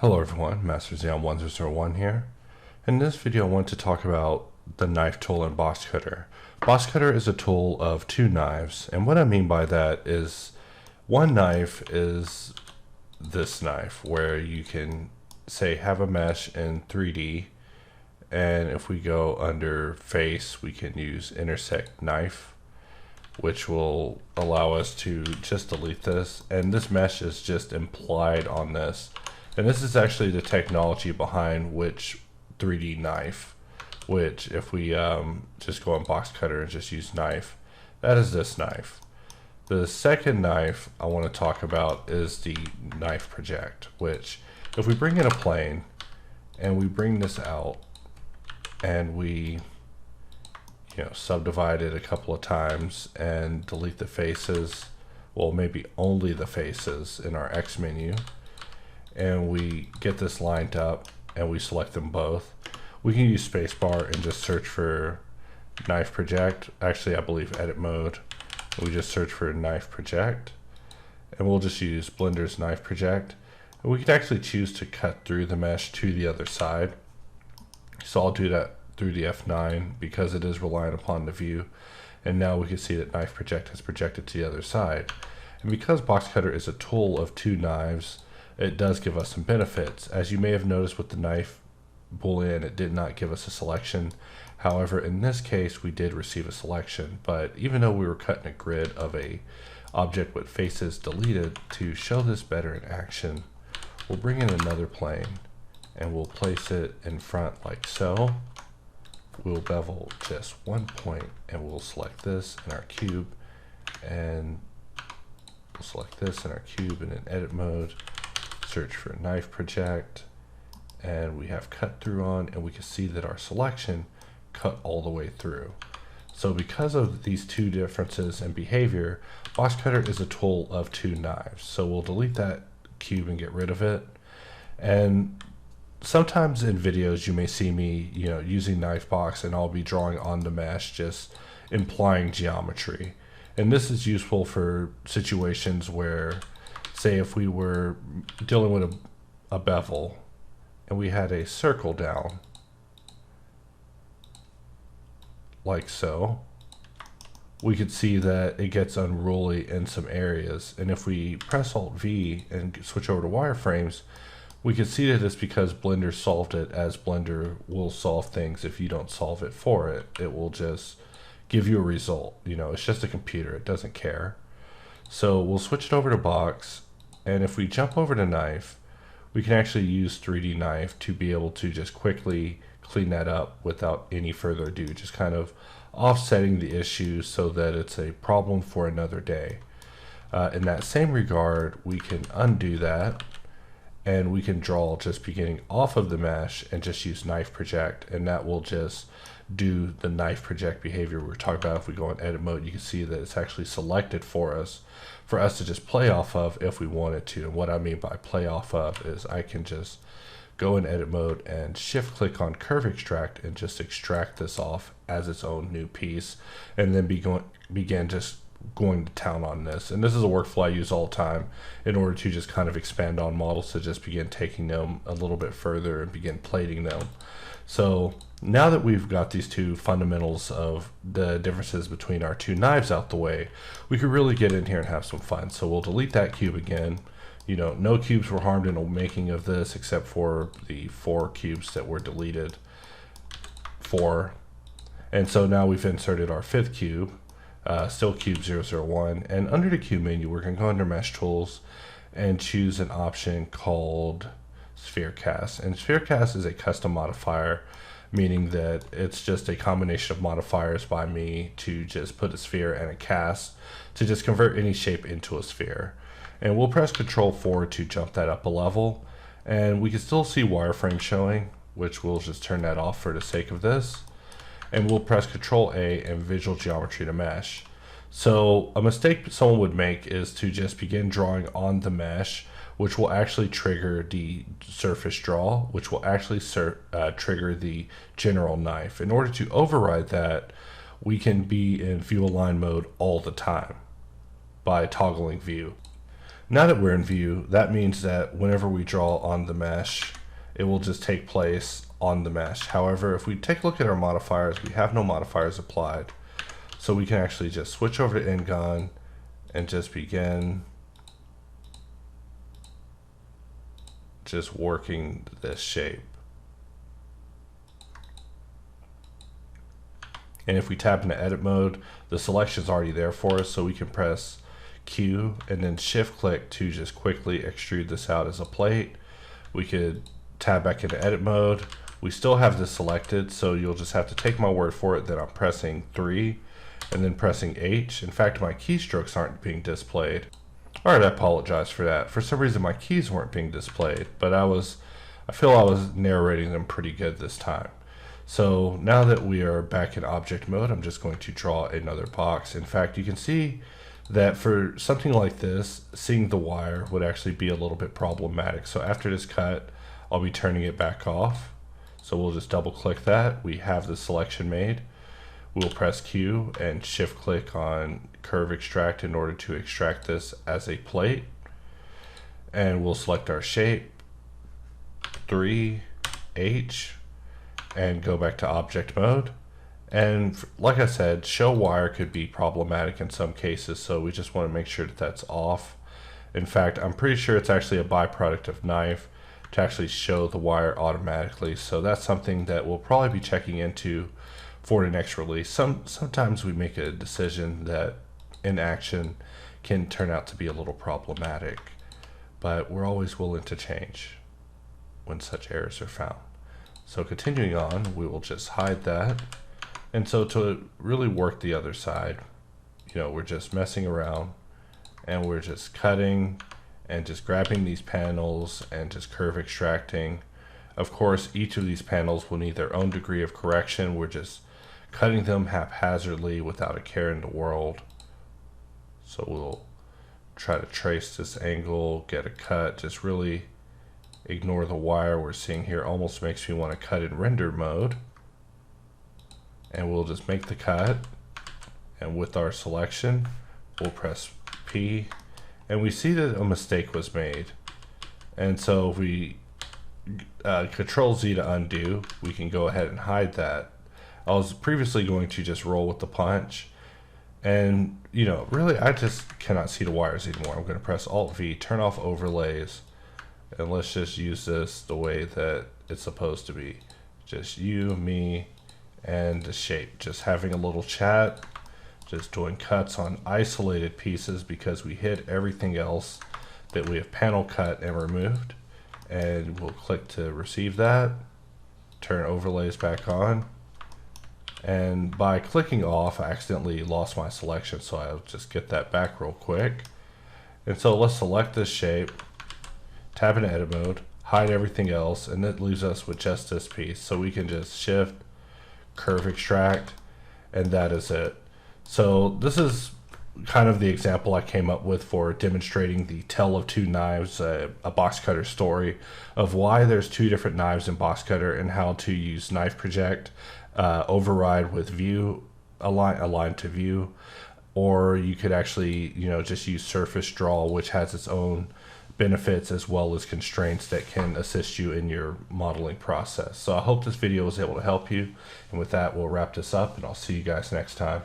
Hello everyone, Master Xeon1001 here. In this video I want to talk about the knife tool in Boxcutter. Boxcutter is a tool of two knives, and what I mean by that is one knife is this knife where you can say have a mesh in 3D, and if we go under face we can use intersect knife, which will allow us to just delete this, and this mesh is just implied on this. And this is actually the technology behind which 3D knife, which if we just go on Boxcutter and just use knife, that is this knife. The second knife I want to talk about is the knife project, which if we bring in a plane and we bring this out and we subdivide it a couple of times and delete the faces, well maybe only the faces in our X menu, and we get this lined up and we select them both, we can use spacebar and just search for knife project. Actually, I believe edit mode. We just search for knife project and we'll just use Blender's knife project. And we can actually choose to cut through the mesh to the other side. So I'll do that through the F9 because it is relying upon the view. And now we can see that knife project has projected to the other side. And because Boxcutter is a tool of two knives, it does give us some benefits. As you may have noticed with the knife boolean, it did not give us a selection. However, in this case, we did receive a selection. But even though we were cutting a grid of a object with faces deleted, to show this better in action, we'll bring in another plane and we'll place it in front like so. We'll bevel just one point and we'll select this in our cube, and we'll select this in our cube, and in edit mode search for knife project, and we have cut through on, and we can see that our selection cut all the way through. So because of these two differences in behavior, Boxcutter is a tool of two knives. So we'll delete that cube and get rid of it. And sometimes in videos you may see me using knife box, and I'll be drawing on the mesh, just implying geometry. And this is useful for situations where, say if we were dealing with a bevel and we had a circle down like so, we could see that it gets unruly in some areas. And if we press Alt V and switch over to wireframes, we can see that it's because Blender solved it, as Blender will solve things. If you don't solve it for it, it will just give you a result. It's just a computer, it doesn't care. So we'll switch it over to box, and if we jump over to knife, we can actually use 3D knife to be able to just quickly clean that up without any further ado, just kind of offsetting the issue so that it's a problem for another day. In that same regard, we can undo that, and we can draw just beginning off of the mesh and just use knife project, and that will just do the knife project behavior we were talking about. If we go in edit mode, you can see that it's actually selected for us to just play off of if we wanted to. And what I mean by play off of is I can just go in edit mode and shift click on curve extract and just extract this off as its own new piece, and then begin just going to town on this. And this is a workflow I use all the time in order to just kind of expand on models, to just begin taking them a little bit further and begin plating them. So now that we've got these two fundamentals of the differences between our two knives out the way, we could really get in here and have some fun. So we'll delete that cube again. No cubes were harmed in the making of this except for the 4 cubes that were deleted. 4. And so now we've inserted our 5th cube, still cube 001. And under the cube menu, we're going to go under mesh tools and choose an option called sphere cast. And sphere cast is a custom modifier, meaning that it's just a combination of modifiers by me to just put a sphere and a cast to just convert any shape into a sphere. And we'll press Control 4 to jump that up a level, and we can still see wireframe showing, which we'll just turn that off for the sake of this. And we'll press Control A and visual geometry to mesh. So a mistake someone would make is to just begin drawing on the mesh, which will actually trigger the surface draw, which will actually trigger the general knife. In order to override that, we can be in view align mode all the time by toggling view. Now that we're in view, that means that whenever we draw on the mesh, it will just take place on the mesh. However, if we take a look at our modifiers, we have no modifiers applied. So we can actually just switch over to InGun and just begin just working this shape. And if we tap into edit mode, the selection is already there for us, so we can press Q and then shift click to just quickly extrude this out as a plate. We could tab back into edit mode. We still have this selected, so you'll just have to take my word for it that I'm pressing 3 and then pressing H. In fact, my keystrokes aren't being displayed. Alright, I apologize for that. For some reason my keys weren't being displayed, but I feel I was narrating them pretty good this time. So now that we are back in object mode, I'm just going to draw another box. In fact, you can see that for something like this, seeing the wire would actually be a little bit problematic. So after this cut, I'll be turning it back off. So we'll just double click that. We have the selection made. We'll press Q and shift click on curve extract in order to extract this as a plate. And we'll select our shape, 3, H, and go back to object mode. And like I said, show wire could be problematic in some cases, so we just want to make sure that that's off. In fact, I'm pretty sure it's actually a byproduct of Knife to actually show the wire automatically, so that's something that we'll probably be checking into for the next release. Sometimes we make a decision that in action can turn out to be a little problematic, but we're always willing to change when such errors are found. So continuing on, we will just hide that. And so to really work the other side, we're just messing around and we're just cutting and just grabbing these panels and just curve extracting. Of course, each of these panels will need their own degree of correction. We're just cutting them haphazardly without a care in the world. So we'll try to trace this angle, get a cut, just really ignore the wire we're seeing here. Almost makes me want to cut in render mode. And we'll just make the cut, and with our selection we'll press P, and we see that a mistake was made. And so if we Control Z to undo, we can go ahead and hide that. I was previously going to just roll with the punch, and really I just cannot see the wires anymore. I'm going to press Alt V, turn off overlays, and let's just use this the way that it's supposed to be. Just you, me, and the shape. Just having a little chat, just doing cuts on isolated pieces because we hid everything else that we have panel cut and removed. And we'll click to receive that, turn overlays back on. And by clicking off, I accidentally lost my selection, so I'll just get that back real quick. And so let's select this shape, tap into edit mode, hide everything else, and that leaves us with just this piece. So we can just shift, curve extract, and that is it. So this is kind of the example I came up with for demonstrating the Tale of Two Knives, a Boxcutter story of why there's two different knives in Boxcutter and how to use knife project, override with view, align to view, or you could actually just use surface draw, which has its own benefits as well as constraints that can assist you in your modeling process. So I hope this video was able to help you, and with that we'll wrap this up, and I'll see you guys next time.